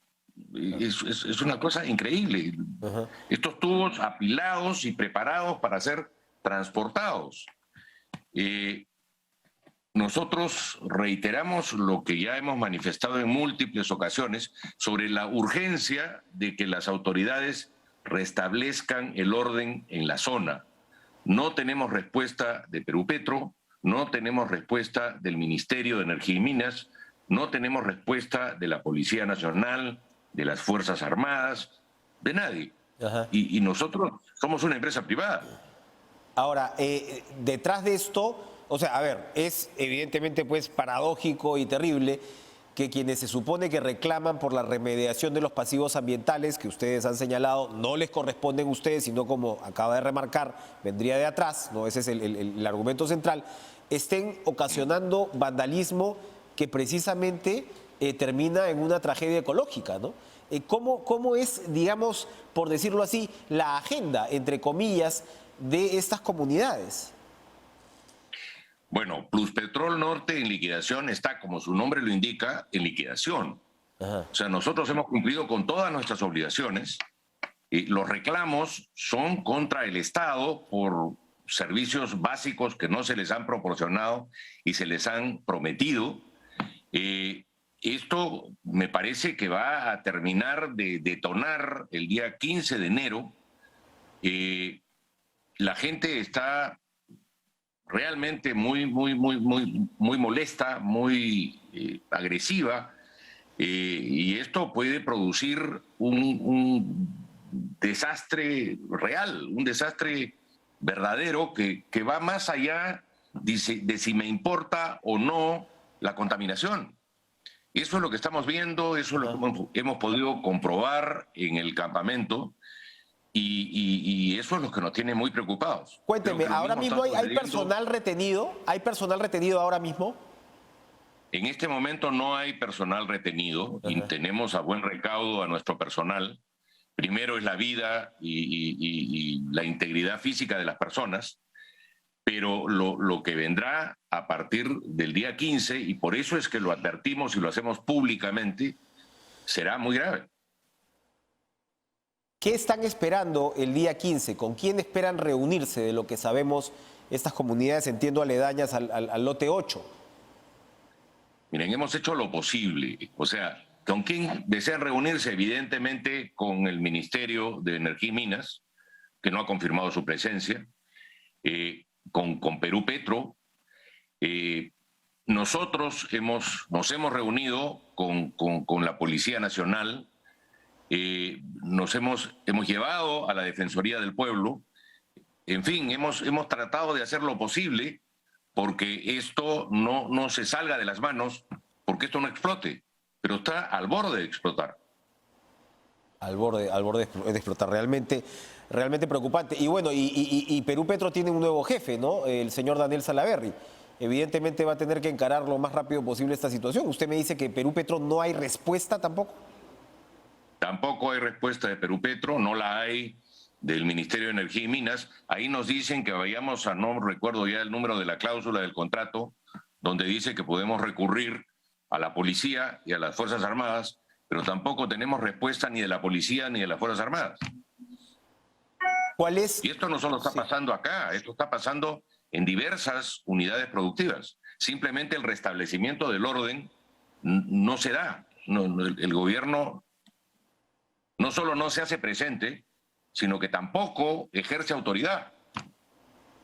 es una cosa increíble. Ajá. Estos tubos apilados y preparados para ser transportados. Nosotros reiteramos lo que ya hemos manifestado en múltiples ocasiones sobre la urgencia de que las autoridades restablezcan el orden en la zona. No tenemos respuesta de Perupetro, no tenemos respuesta del Ministerio de Energía y Minas, no tenemos respuesta de la Policía Nacional, de las Fuerzas Armadas, de nadie. Ajá. Y nosotros somos una empresa privada. Ahora, detrás de esto, o sea, a ver, es evidentemente pues paradójico y terrible que quienes se supone que reclaman por la remediación de los pasivos ambientales que ustedes han señalado no les corresponden a ustedes, sino como acaba de remarcar, vendría de atrás, ¿no? Ese es el argumento central, estén ocasionando vandalismo que precisamente termina en una tragedia ecológica, ¿no? ¿Cómo es, digamos, por decirlo así, la agenda, entre comillas, de estas comunidades? Bueno, Pluspetrol Norte en liquidación está, como su nombre lo indica, en liquidación. Ajá. O sea, nosotros hemos cumplido con todas nuestras obligaciones. Los reclamos son contra el Estado por servicios básicos que no se les han proporcionado y se les han prometido. Esto me parece que va a terminar de detonar el día 15 de enero. La gente está realmente muy molesta, muy agresiva, y esto puede producir un desastre real, un desastre verdadero que va más allá de si me importa o no la contaminación. Eso es lo que estamos viendo, eso es lo que hemos podido comprobar en el campamento. Y eso es lo que nos tiene muy preocupados. Cuénteme, ¿ahora mismo hay personal retenido? ¿Hay personal retenido ahora mismo? En este momento no hay personal retenido. Y tenemos a buen recaudo a nuestro personal. Primero es la vida y la integridad física de las personas, pero lo que vendrá a partir del día 15, y por eso es que lo advertimos y lo hacemos públicamente, será muy grave. ¿Qué están esperando el día 15? ¿Con quién esperan reunirse de lo que sabemos estas comunidades, entiendo, aledañas al lote 8? Miren, hemos hecho lo posible. O sea, ¿con quién desean reunirse? Evidentemente con el Ministerio de Energía y Minas, que no ha confirmado su presencia, con Perupetro. Nosotros nos hemos reunido con la Policía Nacional. Nos hemos llevado a la Defensoría del Pueblo. En fin, hemos tratado de hacer lo posible porque esto no se salga de las manos, porque esto no explote, pero está al borde de explotar. Al borde de explotar, realmente preocupante. Y bueno, y Perupetro tiene un nuevo jefe, ¿no? El señor Daniel Salaverry. Evidentemente va a tener que encarar lo más rápido posible esta situación. Usted me dice que Perupetro no hay respuesta tampoco. Tampoco hay respuesta de Perupetro, no la hay del Ministerio de Energía y Minas. Ahí nos dicen que vayamos a, no recuerdo ya el número de la cláusula del contrato, donde dice que podemos recurrir a la policía y a las Fuerzas Armadas, pero tampoco tenemos respuesta ni de la policía ni de las Fuerzas Armadas. ¿Cuál es? Y esto no solo está pasando acá, esto está pasando en diversas unidades productivas. Simplemente el restablecimiento del orden no se da. El gobierno no solo no se hace presente, sino que tampoco ejerce autoridad.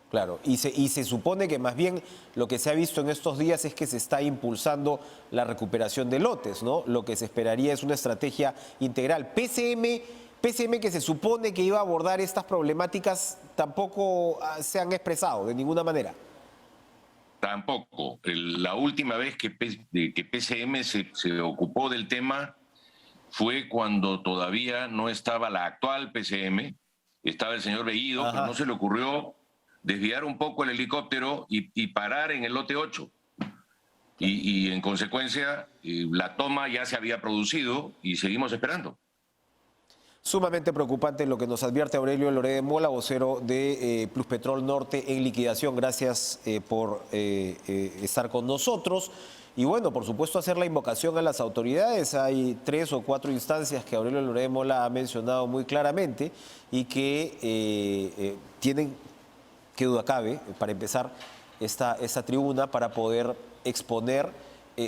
Claro, y se supone que más bien lo que se ha visto en estos días es que se está impulsando la recuperación de lotes, ¿no? Lo que se esperaría es una estrategia integral. PCM que se supone que iba a abordar estas problemáticas tampoco se han expresado de ninguna manera. Tampoco. La última vez que PCM se ocupó del tema fue cuando todavía no estaba la actual PCM, estaba el señor Bellido, pero no se le ocurrió desviar un poco el helicóptero y parar en el lote 8. Y en consecuencia, la toma ya se había producido y seguimos esperando. Sumamente preocupante lo que nos advierte Aurelio Loré de Mola, vocero de Pluspetrol Norte en liquidación. Gracias por estar con nosotros. Y bueno, por supuesto, hacer la invocación a las autoridades. Hay 3 o 4 instancias que Aurelio Loré de Mola ha mencionado muy claramente y que tienen, qué duda cabe, para empezar esta tribuna para poder exponer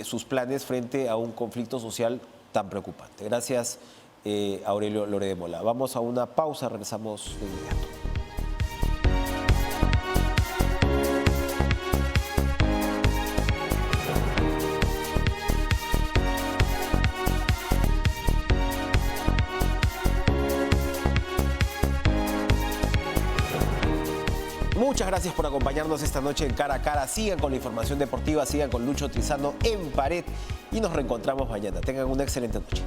sus planes frente a un conflicto social tan preocupante. Gracias, Aurelio Loré de Mola. Vamos a una pausa, regresamos de inmediato. Muchas gracias por acompañarnos esta noche en Cara a Cara. Sigan con la información deportiva, sigan con Lucho Trizano en Pared y nos reencontramos mañana. Tengan una excelente noche.